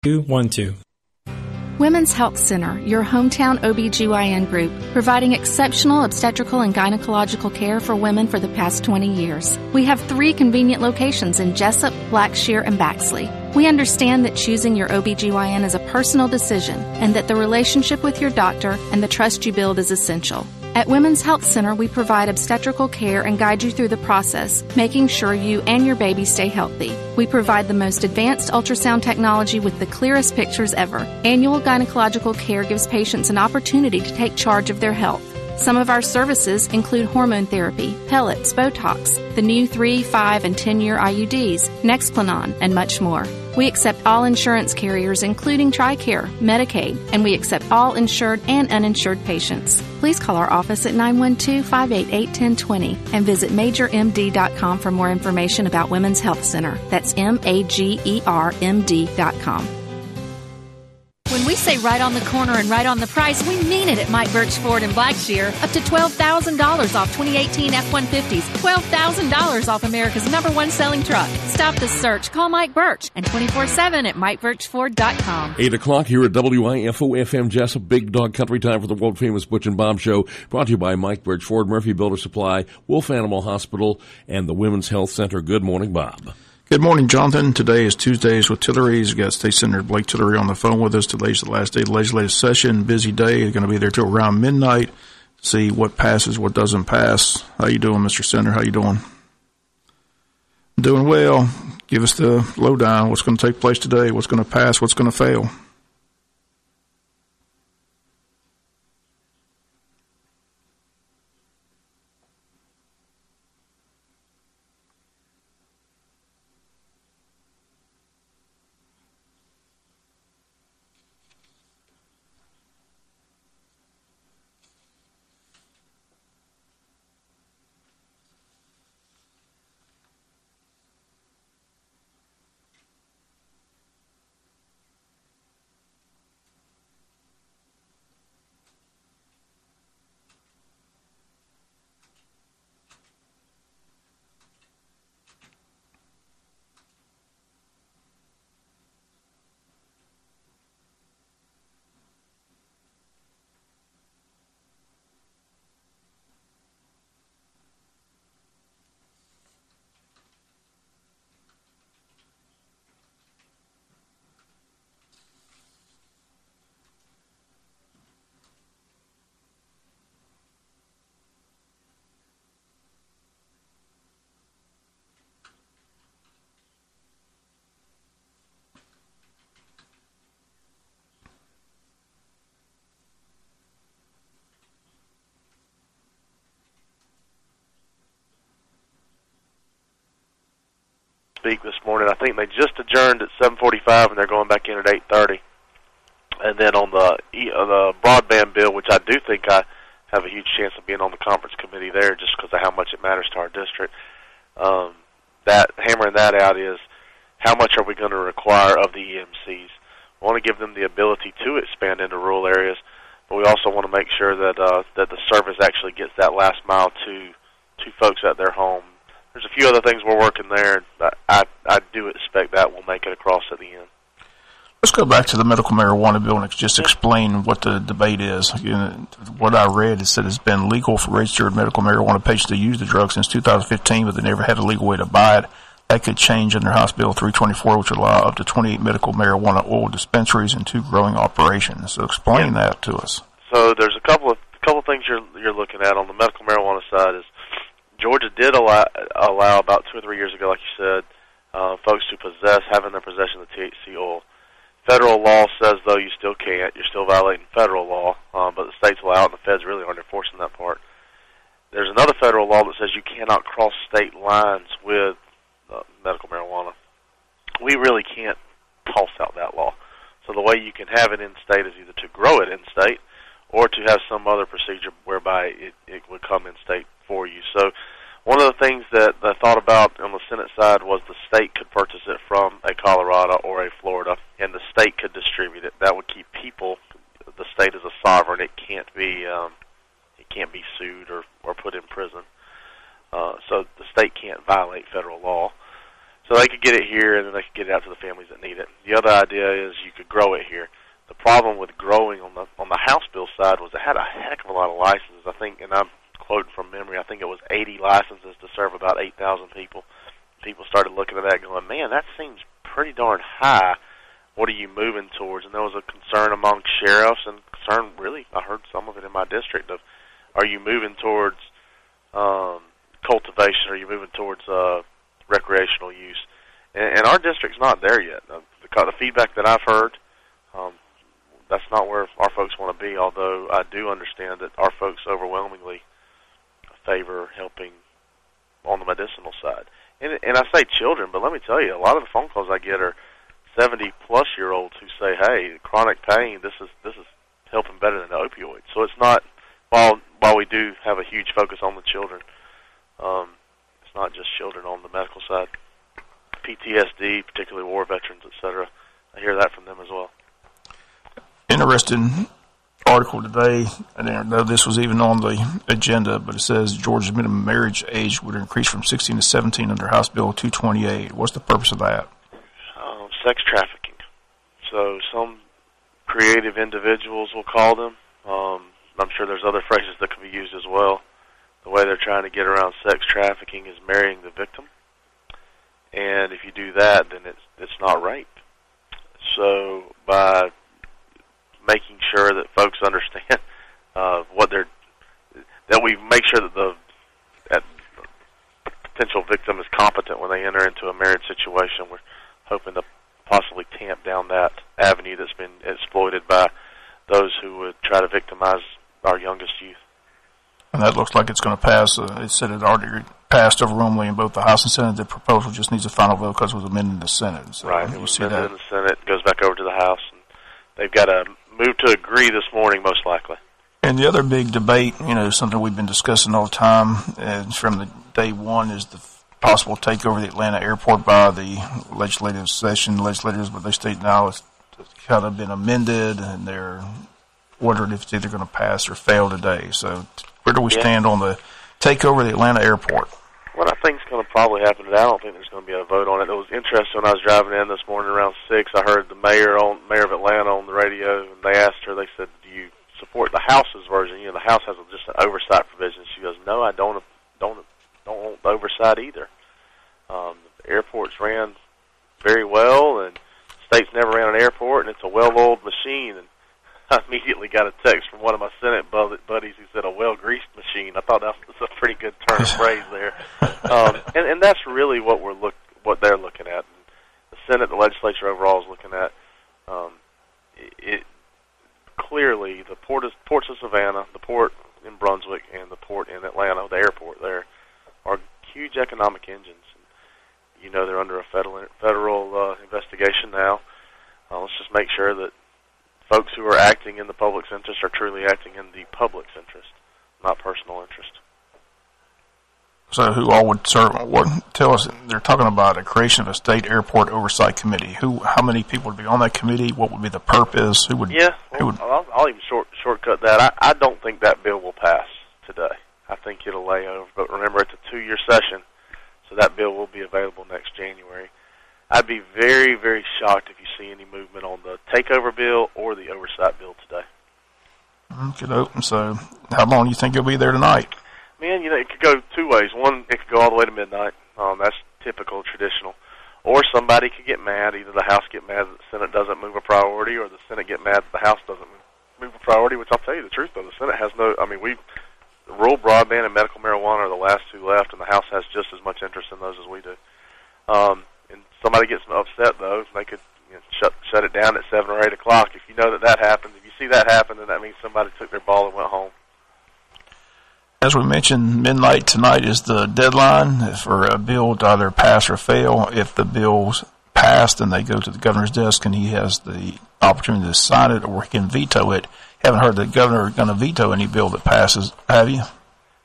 212. Women's Health Center, your hometown OBGYN group, providing exceptional obstetrical and gynecological care for women for the past 20 years. We have 3 convenient locations in Jessup, Blackshear, and Baxley. We understand that choosing your OBGYN is a personal decision and that the relationship with your doctor and the trust you build is essential. At Women's Health Center, we provide obstetrical care and guide you through the process, making sure you and your baby stay healthy. We provide the most advanced ultrasound technology with the clearest pictures ever. Annual gynecological care gives patients an opportunity to take charge of their health. Some of our services include hormone therapy, pellets, Botox, the new 3, 5, and 10-year IUDs, Nexplanon, and much more. We accept all insurance carriers, including TRICARE, Medicaid, and we accept all insured and uninsured patients. Please call our office at 912-588-1020 and visit MajorMD.com for more information about Women's Health Center. That's MAGERMD.com. When we say right on the corner and right on the price, we mean it at Mike Birch Ford in Blackshear. Up to $12,000 off 2018 F-150s. $12,000 off America's #1 selling truck. Stop the search. Call Mike Birch and 24/7 at MikeBirchFord.com. 8 o'clock here at WIFO-FM Jessup. Big Dog Country time for the world-famous Butch and Bob Show. Brought to you by Mike Birch Ford, Murphy Builder Supply, Wolf Animal Hospital, and the Women's Health Center. Good morning, Bob. Good morning, Jonathan. Today is Tuesdays with Tillery's. We've got State Senator Blake Tillery on the phone with us. Today's the last day of the legislative session. Busy day. They're going to be there till around midnight to see what passes, what doesn't pass. How you doing, Mr. Senator? How you doing? Doing well. Give us the lowdown. What's going to take place today? What's going to pass? What's going to fail? Speak this morning. I think they just adjourned at 7:45, and they're going back in at 8:30. And then on the broadband bill, which I do think I have a huge chance of being on the conference committee there, just because of how much it matters to our district. That hammering that out is how much are we going to require of the EMCs? We want to give them the ability to expand into rural areas, but we also want to make sure that that the service actually gets that last mile to folks at their home. There's a few other things we're working there. I do expect that we'll make it across at the end. Let's go back to the medical marijuana bill and just explain what the debate is. What I read is that it's been legal for registered medical marijuana patients to use the drug since 2015, but they never had a legal way to buy it. That could change under House Bill 324, which would allow up to 28 medical marijuana oil dispensaries and 2 growing operations. So explain that to us. So there's a couple of things you're looking at on the medical marijuana side. Is Georgia did allow about 2 or 3 years ago, like you said, folks to have in their possession the THC oil. Federal law says, though, you still can't. You're still violating federal law, but the states allow it, and the feds really aren't enforcing that part. There's another federal law that says you cannot cross state lines with medical marijuana. We really can't toss out that law. So the way you can have it in-state is either to grow it in-state or to have some other procedure whereby it would come in-state for you. So one of the things that I thought about on the Senate side was the state could purchase it from a Colorado or a Florida, and the state could distribute it. That would keep the state as a sovereign. It can't be sued or put in prison. So the state can't violate federal law. So they could get it here, and then they could get it out to the families that need it. The other idea is you could grow it here. The problem with growing on the House bill side was it had a heck of a lot of licenses. I think, and I'm quoting from memory, I think it was 80 licenses to serve about 8,000 people. People started looking at that going, man, that seems pretty darn high. What are you moving towards? And there was a concern among sheriffs and concern, really, I heard some of it in my district, of are you moving towards cultivation, or are you moving towards recreational use? And our district's not there yet. The feedback that I've heard, that's not where our folks want to be, although I do understand that our folks overwhelmingly favor helping on the medicinal side. And I say children, but let me tell you, a lot of the phone calls I get are 70-plus-year-olds who say, hey, chronic pain, this is helping better than the opioids. So it's not, while we do have a huge focus on the children, it's not just children on the medical side. PTSD, particularly war veterans, et cetera, I hear that from them as well. Interesting article today. I didn't know this was even on the agenda, but it says Georgia's minimum marriage age would increase from 16 to 17 under House Bill 228. What's the purpose of that? Sex trafficking. So some creative individuals will call them. I'm sure there's other phrases that can be used as well. The way they're trying to get around sex trafficking is marrying the victim. And if you do that, then it's not rape. So by making sure that folks understand that we make sure that the potential victim is competent when they enter into a marriage situation, we're hoping to possibly tamp down that avenue that's been exploited by those who would try to victimize our youngest youth. And that looks like it's going to pass. It said it already passed overwhelmingly in both the House and Senate. The proposal just needs a final vote because it was amended in the Senate. So right, it was amended in the Senate, goes back over to the House, and they've got to move to agree this morning, most likely. And the other big debate, something we've been discussing all the time, and from the day one, is the possible takeover of the Atlanta airport by the legislators, but they state now it's kind of been amended, and they're wondering if it's either going to pass or fail today. So where do we stand on the takeover of the Atlanta airport? What I think is going to probably happen today, I don't think there's going to be a vote on it. It was interesting when I was driving in this morning around 6, I heard the mayor of Atlanta on the radio, and they asked her, they said, do you support the House's version? The House has just an oversight provision. She goes, no, I don't want the oversight either. The airport's ran very well, and the state's never ran an airport, and it's a well-oiled machine. And I immediately got a text from one of my Senate buddies who said a well-greased machine. I thought that was a pretty good turn of phrase there. And that's really what what they're looking at. And the Senate, the legislature overall is looking at. Clearly, the ports of Savannah, the port in Brunswick, and the port in Atlanta, the airport there, are huge economic engines. They're under a federal investigation now. Let's just make sure that folks who are acting in the public's interest are truly acting in the public's interest, not personal interest. So who all would serve? Tell us, they're talking about a creation of a state airport oversight committee. How many people would be on that committee? What would be the purpose? I'll even shortcut that. I don't think that bill will pass today. I think it'll lay over. But remember, it's a 2-year session, so that bill will be available next January. I'd be very, very shocked if you see any movement on the takeover bill or the oversight bill today. Okay, so how long do you think you'll be there tonight? Man, it could go two ways. One, it could go all the way to midnight. That's typical, traditional. Or somebody could get mad. Either the House get mad that the Senate doesn't move a priority, or the Senate get mad that the House doesn't move a priority, which I'll tell you the truth, though. The Senate has rural broadband and medical marijuana are the last two left, and the House has just as much interest in those as we do. And somebody gets upset, though, they could shut it down at 7 or 8 o'clock. If you know that happens, if you see that happen, then that means somebody took their ball and went home. As we mentioned, midnight tonight is the deadline for a bill to either pass or fail. If the bill's passed, then they go to the governor's desk, and he has the opportunity to sign it, or he can veto it. Haven't heard the governor going to veto any bill that passes, have you?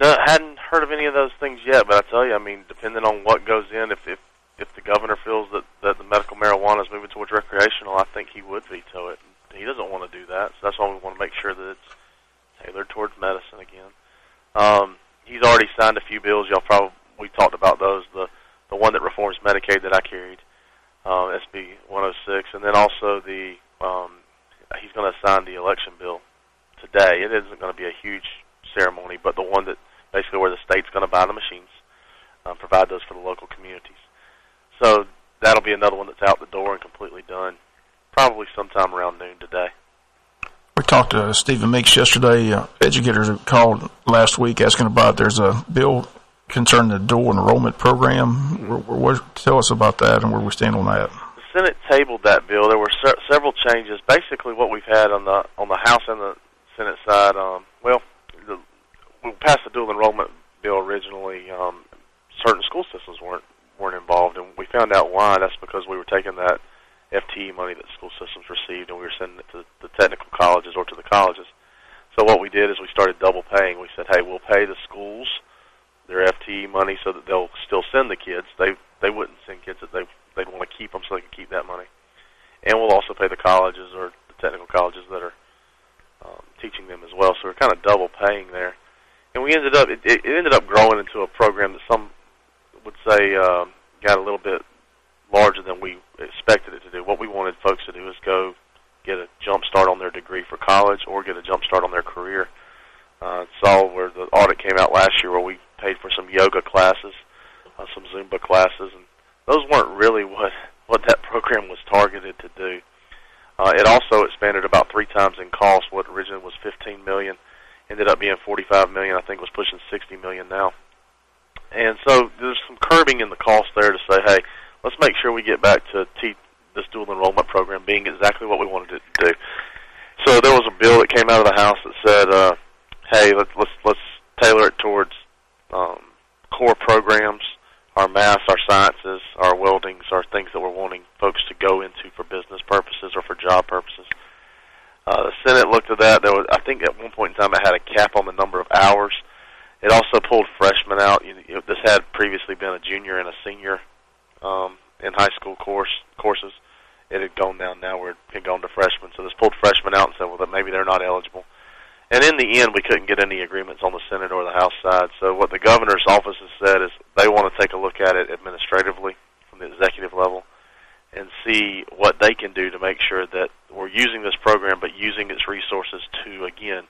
No, I hadn't heard of any of those things yet, but I tell you, depending on what goes in, if the governor feels that the medical marijuana is moving towards recreational, I think he would veto it. He doesn't want to do that, so that's why we want to make sure that it's tailored towards medicine again. He's already signed a few bills. We talked about those. The one that reforms Medicaid that I carried, SB 106, and then also the he's going to sign the election bill today. It isn't going to be a huge ceremony, but the one that basically where the state's going to buy the machines, provide those for the local communities. So that'll be another one that's out the door and completely done, probably sometime around noon today. We talked to Stephen Meeks yesterday. Educators called last week asking about there's a bill concerning the dual enrollment program. Tell us about that and where we stand on that. The Senate tabled that bill. There were several changes. Basically, what we've had on the House and the Senate side, we passed the dual enrollment bill originally. Certain school systems weren't involved, and we found out why. That's because we were taking that FTE money that school systems received, and we were sending it to the technical colleges or to the colleges. So what we did is we started double paying. We said, hey, we'll pay the schools their FTE money so that they'll still send the kids. They wouldn't send kids that they'd want to keep them so they could keep that money. And we'll also pay the colleges or the technical colleges that are teaching them as well. So we're kind of double paying there. And we ended up, it ended up growing into a program that some would say got a little bit larger than we expected it to do. What we wanted folks to do is go get a jump start on their degree for college or get a jump start on their career. Saw where the audit came out last year where we paid for some yoga classes, some Zumba classes, and those weren't really what that program was targeted to do. It also expanded about 3 times in cost. What originally was $15 million ended up being $45 million. I think was pushing $60 million now. And so there's some curbing in the cost there to say, hey, let's make sure we get back to this dual enrollment program being exactly what we wanted it to do. So there was a bill that came out of the House that said, hey, let's tailor it towards core programs, our math, our sciences, our weldings, our things that we're wanting folks to go into for business purposes or for job purposes. The Senate looked at that. There was, I think at one point in time it had a cap on the number of hours. It also pulled freshmen out. This had previously been a junior and a senior in high school courses. It had gone down now where it had gone to freshmen. So this pulled freshmen out and said, well, that maybe they're not eligible. And in the end, we couldn't get any agreements on the Senate or the House side. So what the governor's office has said is they want to take a look at it administratively from the executive level and see what they can do to make sure that we're using this program but using its resources to, again,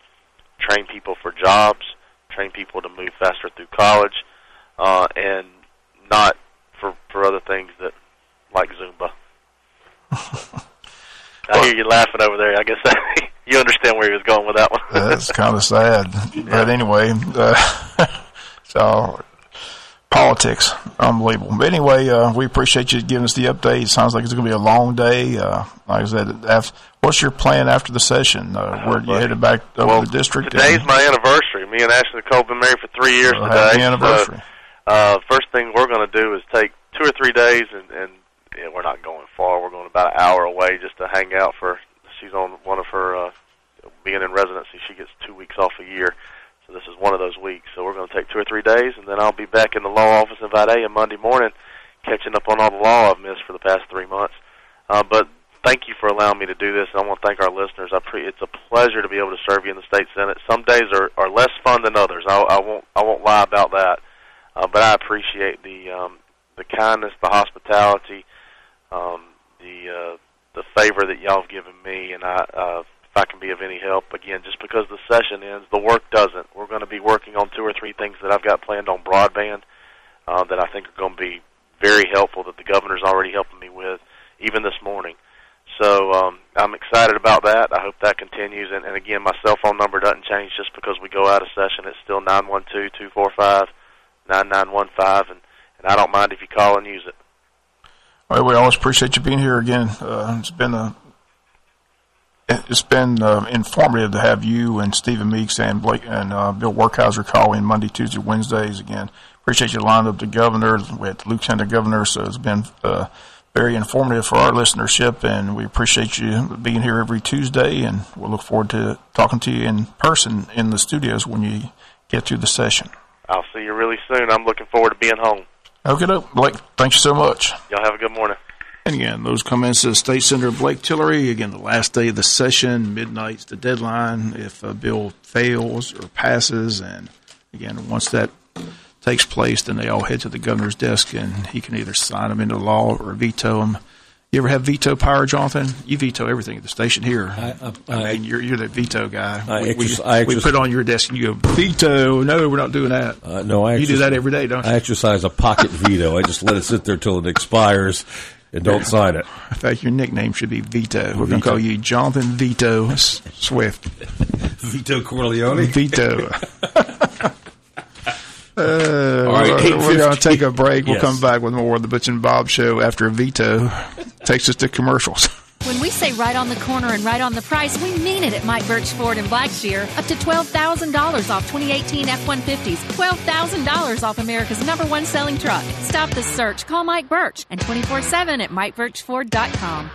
train people for jobs, train people to move faster through college, and not for other things that like Zumba. I hear you laughing over there. I guess you understand where he was going with that one. That's kind of sad. But anyway, so politics, unbelievable. But anyway, we appreciate you giving us the update. It sounds like it's going to be a long day. Like I said, what's your plan after the session? Where you headed back over the district? Today's my anniversary. Me and Ashley Nicole have been married for 3 years today. Happy anniversary. So, first thing we're going to do is take 2 or 3 days, and we're not going far. We're going about an hour away just to hang out she's on one of her, being in residency, she gets 2 weeks off a year. So this is one of those weeks. So we're going to take 2 or 3 days, and then I'll be back in the law office in Vidalia Monday morning, catching up on all the law I've missed for the past 3 months. But thank you for allowing me to do this, and I want to thank our listeners. It's a pleasure to be able to serve you in the state Senate. Some days are less fun than others. I won't lie about that. But I appreciate the kindness, the hospitality, the favor that y'all have given me, and if I can be of any help, again, just because the session ends, the work doesn't. We're going to be working on 2 or 3 things that I've got planned on broadband that I think are going to be very helpful that the governor's already helping me with, even this morning. So I'm excited about that. I hope that continues. And again, my cell phone number doesn't change just because we go out of session. It's still 912-245-9915, and I don't mind if you call and use it. Well, we always appreciate you being here again. It's been informative to have you and Stephen Meeks and Blake and Bill Workhauser call in Monday, Tuesday, Wednesdays. Again, appreciate you lined up the governor. We had the lieutenant governor, so it's been very informative for our listenership, and we appreciate you being here every Tuesday, and we'll look forward to talking to you in person in the studios when you get through the session. I'll see you really soon. I'm looking forward to being home. Okay, Blake, thanks so much. Y'all have a good morning. And again, those comments to State Senator Blake Tillery. Again, the last day of the session, midnight's the deadline if a bill fails or passes. And again, once that takes place, then they all head to the governor's desk, and he can either sign them into law or veto them. You ever have veto power, Jonathan? You veto everything at the station here. I mean, you're the veto guy. We put on your desk and you go, veto. No, we're not doing that. You do that every day, don't you? I exercise a pocket veto. I just let it sit there till it expires and don't sign it. In fact, your nickname should be Veto. We're going to call you Jonathan Veto Swift. Vito Corleone? Veto. All right, we're going to take a break. We'll come back with more of the Butch and Bob Show after Veto takes us to commercials. When we say right on the corner and right on the price, we mean it at Mike Birch Ford in Blackshear. Up to $12,000 off 2018 F-150s. $12,000 off America's #1 selling truck. Stop the search. Call Mike Birch and 24/7 at MikeBirchFord.com.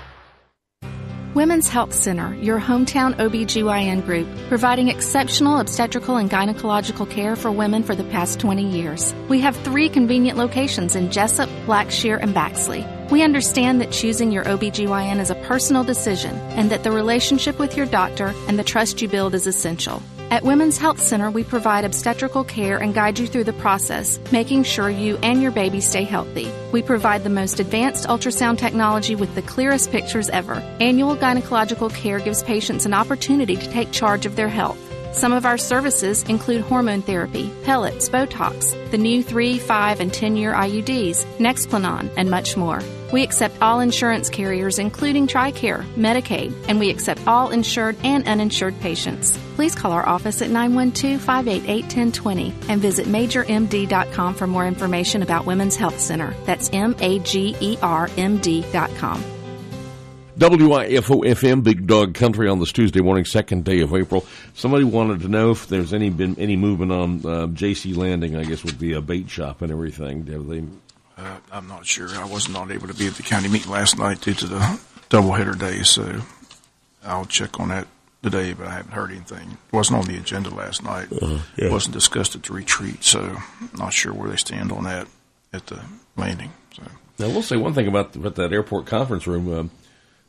Women's Health Center, your hometown OBGYN group, providing exceptional obstetrical and gynecological care for women for the past 20 years. We have 3 convenient locations in Jessup, Blackshear, and Baxley. We understand that choosing your OBGYN is a personal decision and that the relationship with your doctor and the trust you build is essential. At Women's Health Center, we provide obstetrical care and guide you through the process, making sure you and your baby stay healthy. We provide the most advanced ultrasound technology with the clearest pictures ever. Annual gynecological care gives patients an opportunity to take charge of their health. Some of our services include hormone therapy, pellets, Botox, the new 3, 5, and 10-year IUDs, Nexplanon, and much more. We accept all insurance carriers, including TRICARE, Medicaid, and we accept all insured and uninsured patients. Please call our office at 912-588-1020 and visit MajorMD.com for more information about Women's Health Center. That's MAGERMD.com. WIFO-FM, Big Dog Country on this Tuesday morning, 2nd day of April. Somebody wanted to know if there's been any movement on J.C. Landing, I guess, with the bait shop and everything. Have they? I'm not sure. I was not able to be at the county meeting last night due to the doubleheader day, so I'll check on that today, but I haven't heard anything. It wasn't on the agenda last night. It wasn't discussed at the retreat, so I'm not sure where they stand on that at the landing. So. Now, we'll say one thing about that airport conference room.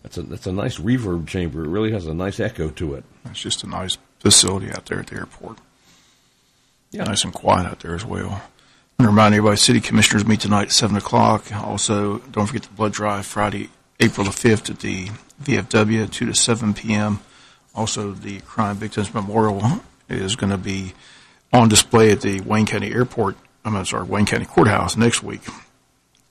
That's a nice reverb chamber. It really has a nice echo to it. It's just a nice facility out there at the airport. Yeah. Nice and quiet out there as well. I want to remind everybody, city commissioners meet tonight at 7 o'clock. Also, don't forget the blood drive Friday, April the 5th at the VFW, 2 to 7 p.m. Also, the Crime Victims Memorial is going to be on display at the Wayne County Wayne County Courthouse next week.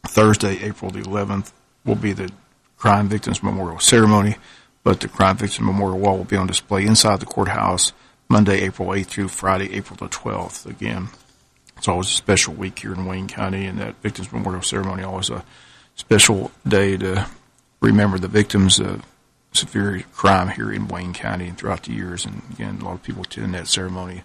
Thursday, April the 11th, will be the Crime Victims Memorial ceremony, but the Crime Victims Memorial wall will be on display inside the courthouse Monday, April 8th through Friday, April the 12th. Again, it's always a special week here in Wayne County, and that Victims Memorial ceremony always a special day to remember the victims of severe crime here in Wayne County and throughout the years. And again, a lot of people attend that ceremony.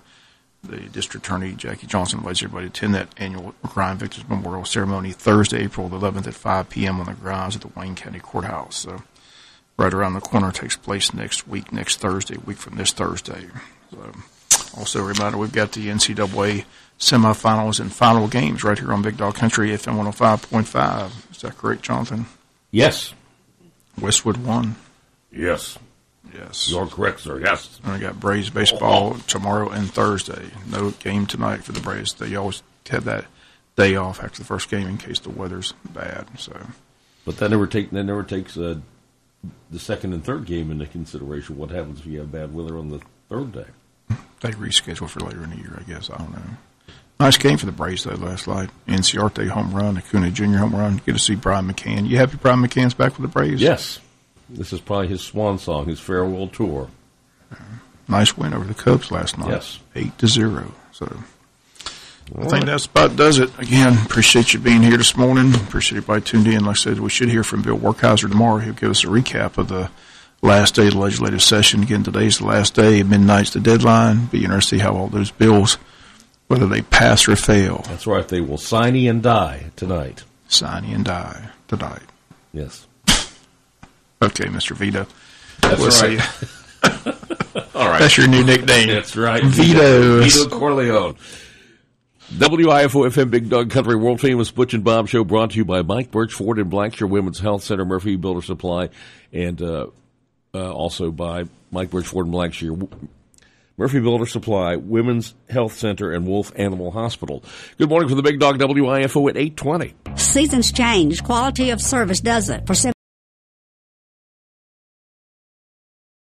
The District Attorney, Jackie Johnson, invites everybody to attend that annual Crime Victims Memorial ceremony Thursday, April the 11th at 5 p.m. on the grounds at the Wayne County Courthouse. So right around the corner, takes place next Thursday, a week from this Thursday. So also a reminder, we've got the NCAA semifinals and final games right here on Big Dog Country, FM 105.5. Is that correct, Jonathan? Yes. Westwood won. Yes. Yes. You're correct, sir. Yes. And we got Braves baseball tomorrow and Thursday. No game tonight for the Braves. They always have that day off after the first game in case the weather's bad. So, but that never takes the second and third game into consideration. What happens if you have bad weather on the third day? They reschedule for later in the year, I guess. I don't know. Nice game for the Braves, though, last night. Inciarte home run, Acuna Jr. home run. Good to see Brian McCann. You happy Brian McCann's back with the Braves? Yes. This is probably his swan song, his farewell tour. Nice win over the Cubs last night. Yes. 8-0. So I think that's about does it. Again, appreciate you being here this morning. Appreciate everybody tuned in. Like I said, we should hear from Bill Workheiser tomorrow. He'll give us a recap of the last day of the legislative session. Again, today's the last day. Midnight's the deadline. Be interested to see how all those bills, whether they pass or fail. That's right. They will sign and die tonight. Sign and die tonight. Yes. Okay, Mr. Vito. That's we'll right. See. All right. That's your new nickname. That's right. Vito Corleone. WIFO-FM Big Dog Country World Famous Butch and Bob Show brought to you by Mike Birch Ford in Blackshear Women's Health Center, Murphy Builder Supply, and also by Mike Birch Ford in Blackshear, Murphy Builder Supply, Women's Health Center, and Wolf Animal Hospital. Good morning for the Big Dog WIFO at 8:20. Seasons change. Quality of service doesn't. For